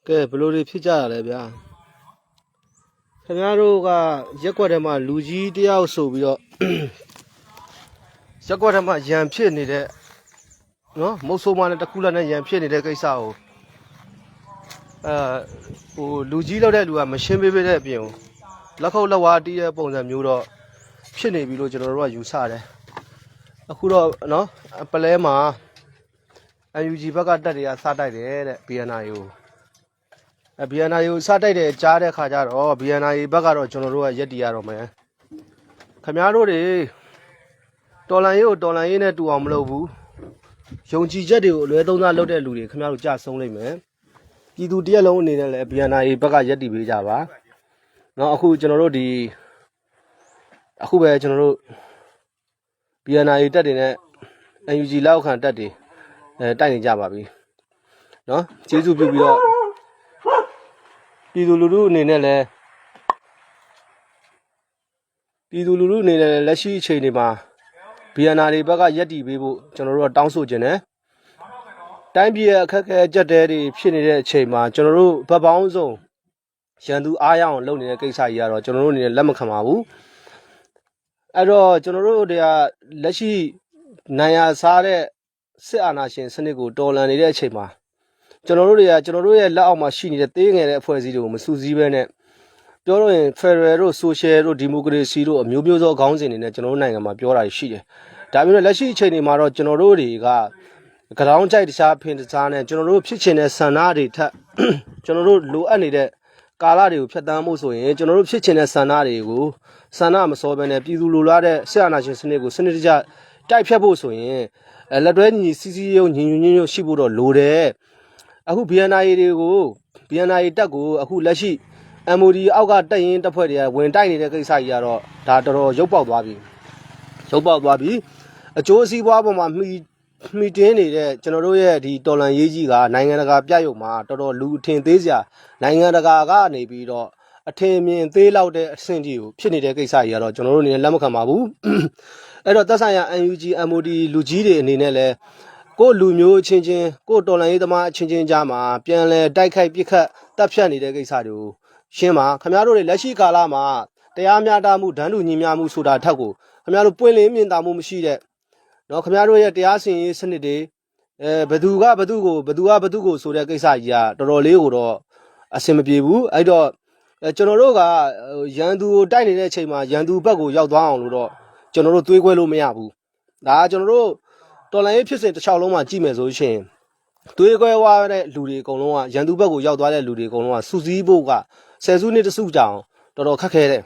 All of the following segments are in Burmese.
ကဲဘယ်လိုတွေဖြစ်ကြရလဲဗျာခင်ဗျားတို့ကရက်ွက်ထဲမှာလူကြီးတယောက်ဆိုပြီးတော့ရက်ွက်ထဲမှာရံဖြစ်နေတဲ့နော်မုတ်ဆိုးမနဲ့တခုလက်နဲ့ရံဖြစ်နေတဲ့ကိစ္စကိုဟိုလူကြီးလောက်တဲ့လူကမရှင်းပေးတဲ့အပြင်ကိုလက်ခုပ်လက်ဝါးတီးတဲ့ပုံစံမျိုးတော့ဖြစ်နေပြီလို့ကျွန်တော်တို့ကယူဆတယ်အခုတော့နော်ပလဲမှာ UNG ဘက်ကတက်တွေကစားတိုက်တယ်တဲ့ BNI ကိုBNI ကိုစားတိုက်တယ်ကြားတဲ့ခါကျတော့ BNI ဘက်ကတော့ကျွန်တော်တို့ကရက်တီရတော့မယ်ခင်ဗျားတို့တွေတော်လန်ရေးကိုတော်လန်ရေးနဲ့တူအောင်မလုပ်ဘူးယုံကြည်ချက်တွေကိုအလွဲသုံးစားလုပ်တဲ့လူတွေခင်ဗျားတို့ကြဆုံးလိမ့်မယ်ပြည်သူတရက်လုံးအနေနဲ့လည်း BNI ဘက်ကရက်တီပေးကြပါနော်အခုကျွန်တော်တို့ဒီအခုပဲကျွန်တော်တို့ BNI တက်တွေနဲ့ UNG လောက်ခံတက်တွေတိုက်နေကြပါပြီနော်ကျေးဇူးပြုပြီးတော့ပြည်သူလူထုအနေနဲ့လည်းလက်ရှိအချိန်တွေမှာ BNI တွေဘက်ကရက်တီပေးဖို့ကျွန်တော်တို့ကတောင်းဆိုခြင်းနဲ့တိုင်းပြည်ရဲ့အခက်အခဲကြက်တဲတွေဖြစ်နေတဲ့အချိန်မှာကျွန်တော်တို့ဗတ်ပေါင်းစုံရန်သူအားရအောင်လုပ်နေတဲ့ကိစ္စကြီးကတော့ကျွန်တော်တို့အနေနဲ့လက်မခံပါဘူးအဲ့တော့ကျွန်တော်တို့တွေကလက်ရှိနိုင်ရစားတဲ့စစ်အာဏာရှင်စနစ်ကိုတော်လှန်နေတဲ့အချိန်မှာကျွန်တော်တို့တွေကကျွန်တော်တို့ရဲ့လက်အောက်မှာရှိနေတဲ့သေးငယ်တဲ့အဖွဲ့အစည်းတွေကိုမစူးစီးဘဲနဲ့ပြောလို့ရင် Federal တို့ Social တို့ Democracy တို့အမျိုးမျိုးသောခေါင်းစဉ်တွေနဲ့ကျွန်တော်တို့နိုင်ငံမှာပြောတာရှိတယ်။ဒါပေမဲ့လက်ရှိအချိန်တွေမှာတော့ကျွန်တော်တို့တွေကကြောင်ကြိုက်တခြားဖင်တခြားနဲ့ကျွန်တော်တို့ဖြစ်ချင်တဲ့ဆန္ဒတွေထက်ကျွန်တော်တို့လိုအပ်နေတဲ့ကာလတွေကိုဖျက်ဆီးမှုဆိုရင်ကျွန်တော်တို့ဖြစ်ချင်တဲ့ဆန္ဒတွေကိုဆန္ဒမစောဘဲနဲ့ပြည်သူလိုလားတဲ့စစ်အာဏာရှင်စနစ်ကိုစနစ်တကျတိုက်ဖြတ်ဖို့ဆိုရင်လက်တွဲညီစီစီရုံညီညွတ်ညွတ်ရှိဖို့တော့လိုတယ်အခု BNI တွေကို BNI တက်ကိုအခုလက်ရှိ MOD အောက်ကတက်ရင်တက်ဖွဲ့တွေကဝင်တိုက်နေတဲ့ကိစ္စကြီးကတော့ဒါတော်တော်ရုပ်ပေါက်သွားပြီအကျိုးအစည်းပွားပေါ်မှာမှီတင်းနေတဲ့ကျွန်တော်တို့ရဲ့ဒီတော်လန်ရေးကြီးကနိုင်ငံတကာပြရုံမှာတော်တော်လူအထင်သေးစရာနိုင်ငံတကာကနေပြီးတော့အထင်မြင်သေးလောက်တဲ့အဆင့်ကြီးကိုဖြစ်နေတဲ့ကိစ္စကြီးကတော့ကျွန်တော်တို့အနေနဲ့လက်မခံပါဘူးအဲ့တော့သက်ဆိုင်ရာ UNG MOD လူကြီးတွေအနေနဲ့လည်းကိုလူမျိုးချင်းချင်းကိုတော်လန်ရေးသမားအချင်းချင်းကြားမှာပြန်လဲတိုက်ခိုက်ပစ်ခတ်တပ်ဖြတ်နေတဲ့ကိစ္စတွေကိုရှင်းပါခင်ဗျားတို့တွေလက်ရှိကာလမှာတရားမျှတမှုဒန်းတူညီမျှမှုဆိုတာထက်ကိုခင်ဗျားတို့ပွင့်လင်းမြင်သာမှုမရှိတဲ့နော်ခင်ဗျားတို့ရဲ့တရားစီရင်ရေးစနစ်တွေဘသူကဘသူကိုဆိုတဲ့ကိစ္စကြီးကတော်တော်လေးကိုတော့အဆင်မပြေဘူးအဲ့တော့ကျွန်တော်တို့ကရန်သူကိုတိုက်နေတဲ့အချိန်မှာရန်သူဘက်ကိုရောက်သွားအောင်လို့တော့ကျွန်တော်တို့တွေးခွဲလို့မရဘူးဒါကကျွန်တော်တို့တော်လိုင်းရေးဖြစ်စဉ်တစ်ချောင်းလုံးမှာကြည့်မယ်ဆိုရှင်တွေးခွဲဝါတဲ့လူတွေအကုန်လုံးကရန်သူဘက်ကိုရောက်သွားတဲ့လူတွေအကုန်လုံးကစူးစီးဖို့ကဆယ်စုနှစ်တစုကြောင်တော်တော်ခက်ခဲတယ်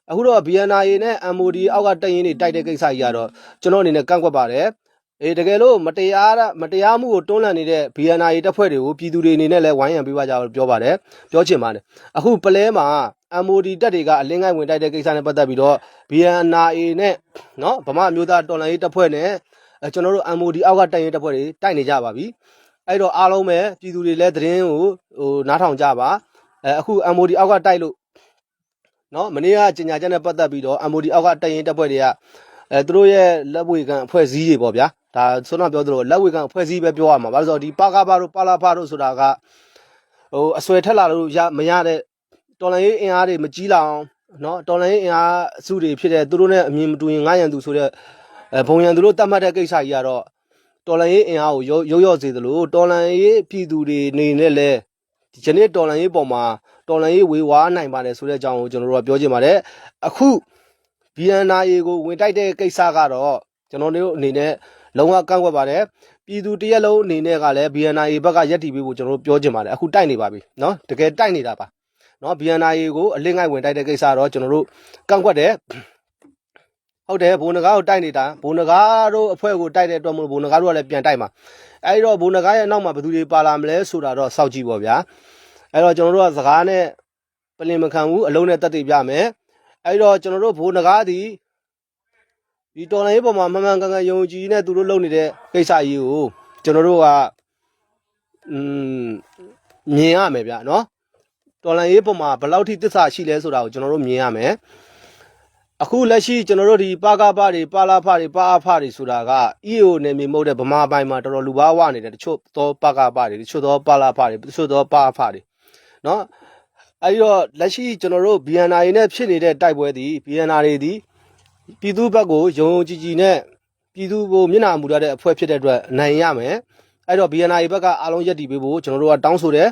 အခုတော့ BNI နဲ့ MOD အောက်ကတက်ရင်တွေတိုက်တဲ့ကိစ္စကြီးကတော့ကျွန်တော်အနေနဲ့ကန့်ကွက်ပါတယ်တကယ်လို့မတရားမှုကိုတွန်းလှန်နေတဲ့ BNI တပ်ဖွဲ့တွေကိုပြည်သူတွေအနေနဲ့လည်းဝိုင်းရံပေးပါကြလို့ပြောပါတယ်ပြောချင်ပါတယ်အခုပလဲမှာ MOD တပ်တွေကအလင်းငိုင်းဝင်တိုက်တဲ့ကိစ္စနဲ့ပတ်သက်ပြီးတော့ BNI နဲ့နော်ဗမာမျိုးသားတော်လှန်ရေးတပ်ဖွဲ့နဲ့ကျွန်တော်တို့ MOD အောက်ကတက်ရင်တပ်ဖွဲ့တွေတိုက်နေကြပါပြီအဲ့တော့အားလုံးပဲပြည်သူတွေလည်းသတင်းကိုနားထောင်ကြပါအခု MOD အောက်ကတိုက်လို့နော်မနေ့ကကြေညာချက်နဲ့ပတ်သက်ပြီးတော့ MOD အောက်ကတက်ရင်တပ်ဖွဲ့တွေကသူတို့ရဲ့လက်ဝေခံအဖွဲ့အစည်းတွေပေါ့ဗျာဒါဆိုတော့ပြောသလိုလက်ဝေခံအဖွဲ့အစည်းပဲပြောရမှာဘာလို့ဆိုတော့ဒီပါကပါတို့ပါလာဖတို့ဆိုတာကအဆွဲထက်လာလို့မရတဲ့တော်လိုင်းရေးအင်အားတွေမကြီးလောင်နော်တော်လိုင်းရေးအင်အားစုတွေဖြစ်တဲ့သူတို့နဲ့အမြင်မတူရင်ငါရန်သူဆိုတဲ့ဘုံရန်သူတို့တတ်မှတ်တဲ့ကိစ္စကြီးကတော့တော်လိုင်းရေးအင်အားကိုရုပ်စေသလိုတော်လိုင်းရေးပြည်သူတွေနေနဲ့လဲဒီနေ့တော်လိုင်းရေးပေါ်မှာတော်လိုင်းရေးဝေဝါးနိုင်ပါတယ်ဆိုတဲ့အကြောင်းကိုကျွန်တော်တို့ကပြောချင်ပါတယ်အခု BNI ကိုဝင်တိုက်တဲ့ကိစ္စကတော့ကျွန်တော်တို့အနေနဲ့လုံးဝကန့်ကွက်ပါတယ်ပြည်သူတရက်လုံးအနေနဲ့ကလည်း BNI ဘက်ကရက်တီပေးဖို့ကျွန်တော်တို့ပြောချင်ပါတယ်အခုတိုက်နေပါပြီเนาะတကယ်တိုက်နေတာပါเนาะ BNI ကိုအလင်းငိုက်ဝင်တိုက်တဲ့ကိစ္စတော့ကျွန်တော်တို့ကန့်ကွက်တယ်ဟုတ်တယ်ဘုံနဂါကိုတိုက်နေတာဘုံနဂါတို့အဖွဲ့ကိုတိုက်တဲ့အတွက်မို့ဘုံနဂါတို့ကလည်းပြန်တိုက်မှာအဲ့တော့ဘုံနဂါရဲ့နောက်မှာဘယ်သူတွေပါလာမလဲဆိုတာတော့စောင့်ကြည့်ပါဗျာအဲ့တော့ကျွန်တော်တို့ကစကားနဲ့ပလင်မခံဘူးအလုံးနဲ့တက်တည်ပြမယ်အဲ့တော့ကျွန်တော်တို့ဘိုးနဂါးဒီတော်လိုင်းရေးပေါ်မှာမှန်မှန်ကန်ကန်ယုံကြည်နဲ့သူတို့လုပ်နေတဲ့ကိစ္စကြီးကိုကျွန်တော်တို့ကမြင်ရမယ်ဗျာနော်တော်လိုင်းရေးပေါ်မှာဘယ်လောက်ထိသစ္စာရှိလဲဆိုတာကိုကျွန်တော်တို့မြင်ရမယ်အခုလက်ရှိကျွန်တော်တို့ဒီပါကပါတွေပါလာဖတွေပါအဖတွေဆိုတာက EO နယ်မြေမဟုတ်တဲ့ဗမာပိုင်းမှာတော်တော်လူဘာဝနေတယ်တချို့သောပါကပါတွေတချို့သောပါလာဖတွေတချို့သောပါအဖတွေ နော်အဲ့တော့လက်ရှိကျွန်တော်တို့ BNI နဲ့ဖြစ်နေတဲ့တိုက်ပွဲသည် BNI တွေသည်ပြည်သူဘက်ကိုယုံကြည်ကြည်နဲ့ပြည်သူကိုမျက်နှာမူထားတဲ့အဖွဲ့ဖြစ်တဲ့အတွက်နိုင်ရမယ်အဲ့တော့ BNI ဘက်ကအားလုံးရက်တည်ပေးဖို့ကျွန်တော်တို့ကတောင်းဆိုတယ်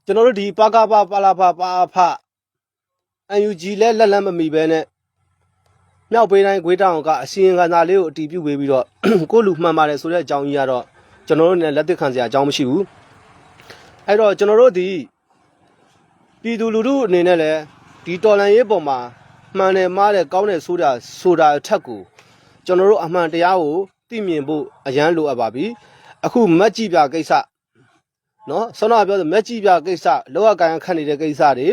ကျွန်တော်တို့ဒီပကပပလာဖပါဖ UNG လက်မမီပဲနဲ့မြောက်ပေးတိုင်းဂွေးတောင်ကအစီရင်ခံစာလေးကိုအတည်ပြုပေးပြီးတော့ကိုလူမှန်ပါတယ်ဆိုတဲ့အကြောင်းကြီးကတော့ကျွန်တော်တို့နဲ့လက်သစ်ခံစရာအကြောင်းမရှိဘူးအဲ့တော့ကျွန်တော်တို့ဒီပြည်သူလူထုအနေနဲ့လည်းဒီတော်လှန်ရေးပေါ်မှာမှန်တယ်မှားတယ်ကောင်းတယ်ဆိုတာအထက်ကိုကျွန်တော်တို့အမှန်တရားကိုသိမြင်ဖို့အရန်လိုအပ်ပါပြီအခုမက်ကြီးပြကိစ္စနော်ဆောနာပြောဆိုမက်ကြီးပြကိစ္စလောကကန်ခတ်နေတဲ့ကိစ္စတွေ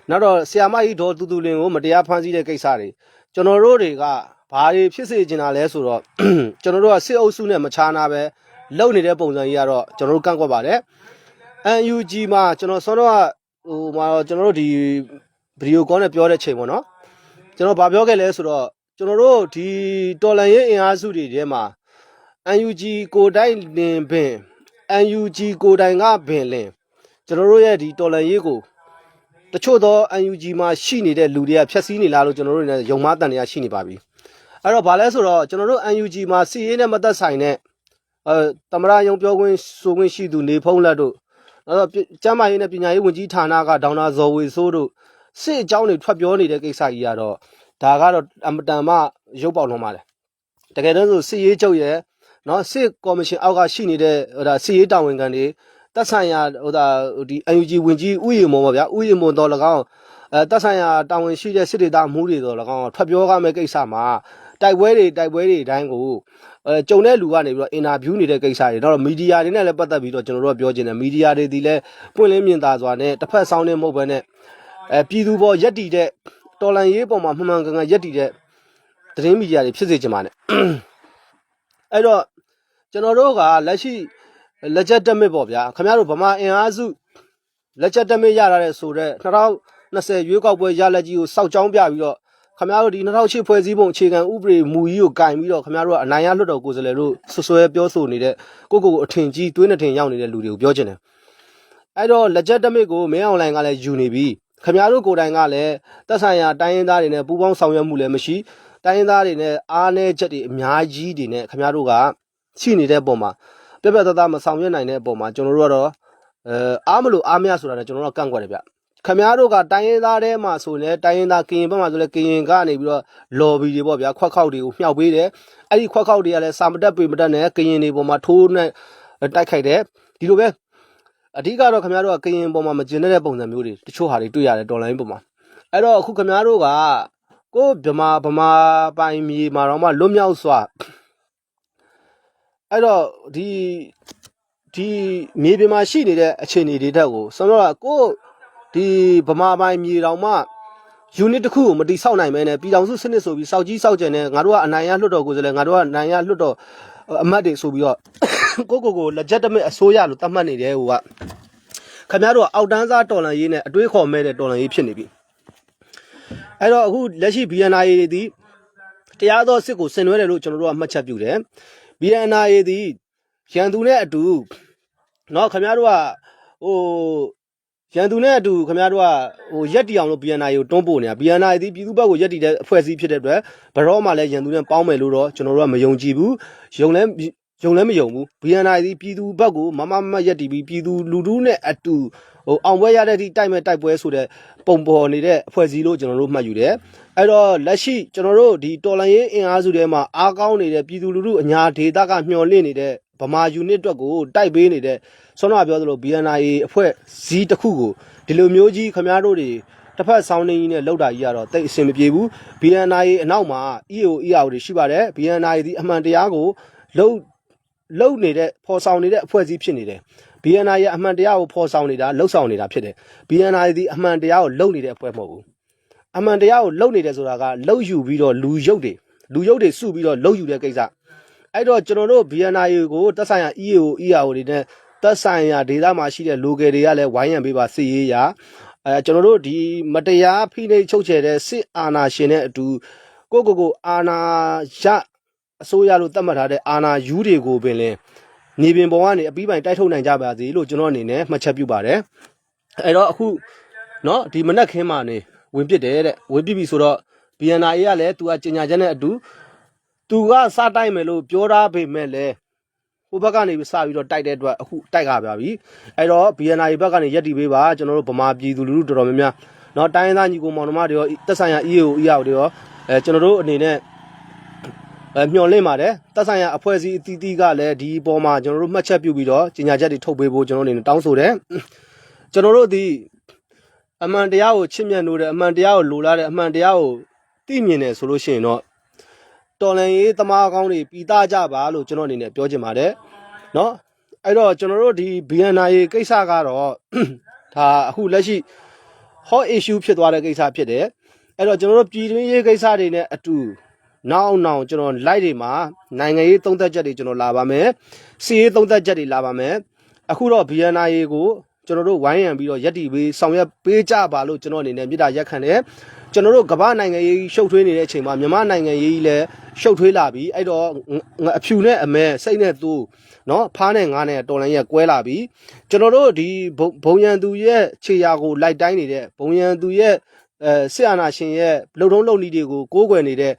နောက်တော့ဆီယာမကြီးဒေါ်တူလင်ကိုမတရားဖမ်းဆီးတဲ့ကိစ္စတွေကျွန်တော်တို့တွေကဘာတွေဖြစ်စေချင်တာလဲဆိုတော့ကျွန်တော်တို့ကစစ်အုပ်စုနဲ့မချားနာပဲလုံနေတဲ့ပုံစံကြီးကတော့ကျွန်တော်တို့ကန့်ကွက်ပါတယ် UNG မှာကျွန်တော်ဆောတော့မှာကျွန်တော်တို့ဒီဗီဒီယိုကောနဲ့ပြောတဲ့ချိန်ပေါ့နော်ကျွန်တော်ဗာပြောခဲ့လဲဆိုတော့ကျွန်တော်တို့ဒီတော်လန်ရေးအင်အားစုတွေထဲမှာ UNG ကိုတိုင်းလင်ပင် UNG ကိုတိုင်းကပင်လင်ကျွန်တော်တို့ရဲ့ဒီတော်လန်ရေးကိုတချို့သော UNG မှာရှိနေတဲ့လူတွေကဖျက်ဆီးနေလားလို့ကျွန်တော်တို့နဲ့ယုံမှားတန်တရားရှိနေပါပြီအဲ့တော့ဗာလဲဆိုတော့ကျွန်တော်တို့ UNG မှာစီရေးနဲ့မသက်ဆိုင်တဲ့သမရယုံပြောခွင့်ဆိုခွင့်ရှိသူနေဖုံးလက်တို့နောက်တော့ကျမ်းမာရေးနဲ့ပညာရေးဝန်ကြီးဌာနကဒေါက်တာဇော်ဝေဆိုးတို့စစ်အကြောင်းတွေထွက်ပြောနေတဲ့ကိစ္စကြီးကတော့ဒါကတော့အမတန်မှရုပ်ပေါက်လုံးပါတယ်တကယ်တော့ဆိုစစ်ရေးချုပ်ရဲ့နော်စစ်ကော်မရှင်အောက်ကရှိနေတဲ့ဟိုဒါစစ်ရေးတာဝန်ခံတွေတက်ဆိုင်ရာဟိုဒါဒီ UNG ဝင်ကြီးဥယျာဉ်မွန်ပါဗျာဥယျာဉ်မွန်တော်၎င်းတက်ဆိုင်ရာတာဝန်ရှိတဲ့စစ်ဒေသမူးတွေတော်၎င်းထွက်ပြောရမယ့်ကိစ္စမှာတိုက်ပွဲတွေတိုင်းကိုကြုံတဲ့လူကနေပြီးတော့အင်တာဗျူးနေတဲ့ကိစ္စတွေတော့မီဒီယာတွေနဲ့လည်းပတ်သက်ပြီးတော့ကျွန်တော်တို့ကပြောချင်တယ်မီဒီယာတွေဒီလည်းပွင့်လင်းမြင်သာစွာနဲ့တစ်ဖက်ဆောင်နေမဟုတ်ဘဲနဲ့ပြည်သူပေါ်ရက်တည်တဲ့တော်လန်ရေးပေါ်မှာမှန်မှန်ကန်ကန်ရက်တည်တဲ့သတင်းမီဒီယာတွေဖြစ်စေချင်ပါတယ်အဲ့တော့ကျွန်တော်တို့ကလက်ရှိလက်ချက်တက်မစ်ပေါ့ဗျာခင်ဗျားတို့ဗမာအင်အားစုလက်ချက်တက်မစ်ရတာတဲ့ဆိုတော့2020ရွေးကောက်ပွဲရလက်ကြီးကိုစောက်ကြောင်းပြပြီးတော့ခင်ဗျားတို့ဒီ2008ဖွဲ့စည်းပုံအခြေခံဥပဒေမူကြီးကိုကင်ပြီးတော့ခင်ဗျားတို့ကအနိုင်ရလွတ်တော်ကိုယ်စားလှယ်တို့ဆွဆွဲပြောဆိုနေတဲ့ကိုအထင်ကြီးတွေးနှထင်ရောက်နေတဲ့လူတွေကိုပြောချင်တယ်အဲ့တော့လက်ချက်တက်မစ်ကိုမင်းအွန်လိုင်းကလည်းယူနေပြီခင်ဗျားတို့ကိုယ်တိုင်ကလည်းသက်ဆိုင်ရာတိုင်းရင်းသားတွေနဲ့ပူးပေါင်းဆောင်ရွက်မှုလည်းမရှိတိုင်းရင်းသားတွေနဲ့အားနည်းချက်တွေအများကြီးတွေနဲ့ခင်ဗျားတို့ကရှိနေတဲ့ပုံမှာပြက်သားမဆောင်ရွက်နိုင်တဲ့အပေါ်မှာကျွန်တော်တို့ကတော့အားမလို့အားမရဆိုတာနဲ့ကျွန်တော်တို့ကကန့်ကွက်တယ်ဗျခင်ဗျားတို့ကတိုင်းရင်းသားထဲမှာဆိုရင်တိုင်းရင်းသားကရင်ဘက်မှာဆိုလည်းကရင်ကနေပြီးတော့လော်ဘီတွေပေါ့ဗျာခွက်ခေါက်တွေကိုမြှောက်ပေးတယ်အဲ့ဒီခွက်ခေါက်တွေကလည်းစာမတက်ပေမတက်နဲ့ကရင်တွေပေါ်မှာထိုးနဲ့တိုက်ခိုက်တယ်ဒီလိုပဲအဓိကတော့ခင်ဗျားတို့ကကရင်ပေါ်မှာမကျင်တဲ့ပုံစံမျိုးတွေတချို့ဟာတွေတွေ့ရတယ်တော်လိုင်းပေါ်မှာအဲ့တော့အခုခင်ဗျားတို့ကကိုဗမာပိုင်မြေမှာတော့မှလွတ်မြောက်စွာအဲ့တော့ဒီမြေပြင်မှာရှိနေတဲ့အခြေအနေတွေတက်ကိုဆိုတော့ကိုဒီဗမာပိုင်မြေတော်မှ unit တစ်ခုကိုမတိဆောက်နိုင်မဲနဲ့ပြည်တော်စုစနစ်ဆိုပြီးစောက်ကြီးစောက်ကျင်နေငါတို့ကအနိုင်ရလွတ်တော်ကိုဆိုလဲငါတို့ကအနိုင်ရလွတ်တော်အမတ်တွေဆိုပြီးတော့ကိုလက်ချက်တမစ်အစိုးရလို့သတ်မှတ်နေတယ်ဟိုကခင်ဗျားတို့ကအောက်တန်းစားတော်လန်ရေးနဲ့အတွေးခေါ်မဲ့တဲ့တော်လန်ရေးဖြစ်နေပြီအဲ့တော့အခုလက်ရှိ BNI တွေဒီတရားသောစစ်ကိုဆင်နွှဲတယ်လို့ကျွန်တော်တို့ကမှတ်ချက်ပြုတယ် BNI ဒီရန်သူနဲ့အတူเนาะခင်ဗျားတို့ကဟိုရန်သူနဲ့အတူခင်ဗျားတို့ကဟိုရက်တီအောင်လို့ BNI ကိုတွန်းပို့နေတာ BNI ဒီပြည်သူဘက်ကိုရက်တီတဲ့အဖွဲ့အစည်းဖြစ်တဲ့အတွက်ဘရောမှလည်းရန်သူနဲ့ပေါင်းမယ်လို့တော့ကျွန်တော်တို့ကမယုံကြည်ဘူးယုံလည်းမယုံဘူး BNI ဒီပြည်သူဘက်ကိုမရက်တီပြီးပြည်သူလူထုနဲ့အတူဟိုအောင်ပွဲရတဲ့အထိတိုက်မဲ့တိုက်ပွဲဆိုတဲ့ပုံပေါ်နေတဲ့အဖွဲ့အစည်းလို့ကျွန်တော်တို့မှတ်ယူတယ်အဲ့တော့လက်ရှိကျွန်တော်တို့ဒီတော်လန်ရေးအင်အားစုထဲမှာအားကောင်းနေတဲ့ပြည်သူလူထုအညာဒေသကမျှော်လင့်နေတဲ့ဗမာယူနစ်အတွက်ကိုတိုက်ပေးနေတဲ့ဆွမ်းနာပြောသလို BNI အဖွဲ့ဇီးတစ်ခုကိုဒီလိုမျိုးကြီးခမားတို့တွေတစ်ဖက်ဆောင်းနေကြီးနဲ့လောက်တာကြီးကတော့တိတ်အဆင်မပြေဘူး BNI အနောက်မှာ EAO တွေရှိပါတယ် BNI ဒီအမှန်တရားကိုလုံနေတဲ့ဖော်ဆောင်နေတဲ့အဖွဲ့အစည်းဖြစ်နေတယ် BNI ရဲ့အမှန်တရားကိုဖော်ဆောင်နေတာလှုပ်ဆောင်နေတာဖြစ်တယ် BNI ဒီအမှန်တရားကိုလုံနေတဲ့အဖွဲ့မဟုတ်ဘူးအမှန်တရားကိုလုံနေတယ်ဆိုတာကလှုပ်ယူပြီးတော့လူရုပ်တွေစုပြီးတော့လှုပ်ယူတဲ့ကိစ္စအဲ့တော့ကျွန်တော်တို့ BNI ကိုတက်ဆိုင်ရာ EAO တွေနဲ့တက်ဆိုင်ရာဒေသမှာရှိတဲ့ local တွေကလည်းဝိုင်းရံပေးပါစစ်ရေးရာကျွန်တော်တို့ဒီမတရားဖိနှိပ်ချုပ်ချယ်တဲ့စစ်အာဏာရှင်နဲ့အတူကိုအာဏာရအစိုးရလို့သတ်မှတ်ထားတဲ့အာဏာယူတွေကိုပင်လင်းနေပြင်ပေါ်ကနေအပြီးပိုင်တိုက်ထုတ်နိုင်ကြပါစေလို့ကျွန်တော်အနေနဲ့မှတ်ချက်ပြုပါတယ် အဲ့တော့အခုနော်ဒီမနက်ခင်းမှာနေဝင်ပစ်တယ်တဲ့ဝင်ပစ်ပြီဆိုတော့ BNI ကလည်းသူကကြေညာချက်နဲ့အတူသူကစတိုက်မယ်လို့ပြောထားပေမဲ့လည်းဟိုဘက်ကနေစပြီးတော့တိုက်တဲ့အတွက်အခုတိုက်ခါပြပြီအဲ့တော့ BNI ဘက်ကနေရက်တီပေးပါကျွန်တော်တို့ဗမာပြည်သူလူထုတော်တော်များများနော်တိုင်းရင်းသားညီကိုမောင်နှမတွေရောတက်ဆိုင်ရာ EAO တွေရောကျွန်တော်တို့အနေနဲ့မျှော်လင့်ပါတယ်တက်ဆိုင်ရာအဖွဲ့အစည်းအသီးသီးကလည်းဒီအပေါ်မှာကျွန်တော်တို့မှတ်ချက်ပြုပြီးတော့ကြေညာချက်တွေထုတ်ပေးဖို့ကျွန်တော်အနေနဲ့တောင်းဆိုတယ်ကျွန်တော်တို့ဒီအမှန်တရားကိုချစ်မြတ်လို့တဲ့အမှန်တရားကိုလိုလားတဲ့အမှန်တရားကိုသိမြင်တယ်ဆိုလို့ရှိရင်တော့တော်လန်ရေးသမားကောင်းတွေပြီးသားကြပါလို့ကျွန်တော်အနေနဲ့ပြောချင်ပါတယ်နော်အဲ့တော့ကျွန်တော်တို့ဒီ BNI ကိစ္စကတော့ဒါအခုလက်ရှိ hot issue ဖြစ်သွားတဲ့ကိစ္စဖြစ်တယ်အဲ့တော့ကျွန်တော်တို့ပြည်တွင်းရေးကိစ္စတွေနဲ့အတူနောက်ကျွန်တော် live တွေမှာနိုင်ငံရေးသုံးသက်ချက်တွေကျွန်တော်လာပါမယ်စီရေးသုံးသက်ချက်တွေလာပါမယ်အခုတော့ BNI ကိုကျွန်တော်တို့ဝိုင်းရံပြီးတော့ရက်တီပေးဆောင်ရွက်ပေးကြပါလို့ကျွန်တော်အနေနဲ့မြစ်တာရက်ခံတယ်ကျွန်တော်တို့ကမ္ဘာနိုင်ငံရေးရှုပ်ထွေးနေတဲ့အချိန်မှာမြန်မာနိုင်ငံရေးလည်းရှုပ်ထွေးလာပြီအဲ့တော့အဖြူနဲ့အမဲစိတ်နဲ့သူနော်ဖားနဲ့ငါးနဲ့တော်လန်ရဲ့ကွဲလာပြီကျွန်တော်တို့ဒီဘုံရန်သူရဲ့ခြေရာကိုလိုက်တိုင်းနေတဲ့ဘုံရန်သူရဲ့စစ်အာဏာရှင်ရဲ့လှုပ်ထုံးလှုပ်နည်းတွေကိုကိုးကွယ်နေတဲ့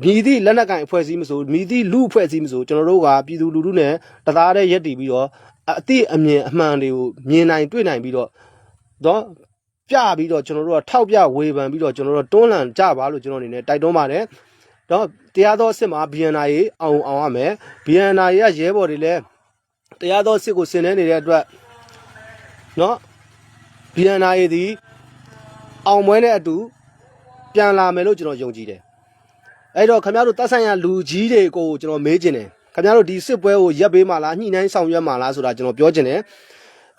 မြည်သည့်လက်နက်ကင်အဖွဲ့အစည်းမဆိုမြည်သည့်လူအဖွဲ့အစည်းမဆိုကျွန်တော်တို့ကပြည်သူလူထုနဲ့တသားတည်းရက်တည်ပြီးတော့အတိအမြင်အမှန်တွေကိုမြင်နိုင်တွေ့နိုင်ပြီးတော့ပြပြီးတော့ကျွန်တော်တို့ကထောက်ပြဝေဖန်ပြီးတော့ကျွန်တော်တို့တွန်းလှန်ကြပါလို့ကျွန်တော်အနေနဲ့တိုက်တွန်းပါတယ်တော့တရားသောစစ်မှာ BNI အောင်ရမယ် BNI ရဲ့ရဲဘော်တွေလည်းတရားသောစစ်ကိုဆင်နွှဲနေတဲ့အတွက်နော် BNI ဒီအောင်ပွဲနဲ့အတူပြန်လာမယ်လို့ကျွန်တော်ယုံကြည်တယ်အဲ့တော့ခင်ဗျားတို့တပ်ဆိုင်ရာလူကြီးတွေကိုကျွန်တော်မေးချင်တယ်ခင်ဗျားတို့ဒီစစ်ပွဲကိုရပ်ပေးမှလားညှိနှိုင်းဆောင်ရွက်မှလားဆိုတာကျွန်တော်ပြောချင်တယ်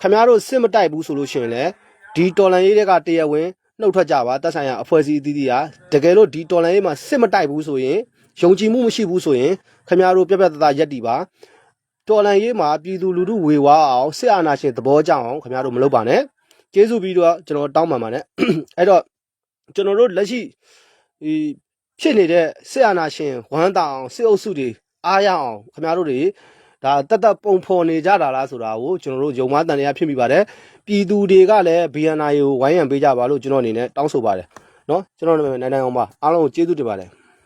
ခင်ဗျားတို့စစ်မတိုက်ဘူးဆိုလို့ရှိရင်လည်းဒီတော်လန်ရေးတွေကတရားဝင်နှုတ်ထွက်ကြပါတပ်ဆိုင်ရာအဖွဲ့အစည်းအသီးသီးဟာတကယ်လို့ဒီတော်လန်ရေးမှာစစ်မတိုက်ဘူးဆိုရင်ယုံကြည်မှုမရှိဘူးဆိုရင်ခင်ဗျားတို့ပြတ်သားရက်တီပါတော်လန်ရေးမှာပြည်သူလူထုဝေဝါအောင်စစ်အာဏာရှင်သဘောကျအောင်ခင်ဗျားတို့မလုပ်ပါနဲ့ကျေးဇူးပြီးတော့ကျွန်တော်တောင်းပန်ပါနဲ့အဲ့တော့ကျွန်တော်တို့လက်ရှိဒီဖြစ်နေတဲ့စစ်အာဏာရှင်ဝမ်းတောင်စစ်အုပ်စုတွေအားရအောင်ခင်ဗျားတို့တွေဒါတက်ပုံဖော်နေကြတာလားဆိုတာကိုကျွန်တော်တို့ယုံမှားတန်တရားဖြစ်မိပါတယ်ပြည်သူတွေကလည်း BNI ကိုဝိုင်းရံပေးကြပါလို့ကျွန်တော်အနေနဲ့တောင်းဆိုပါတယ်เนาะကျွန်တော်နိုင်အောင်ပါအားလုံးကိုကျေးဇူးတင်ပါတယ်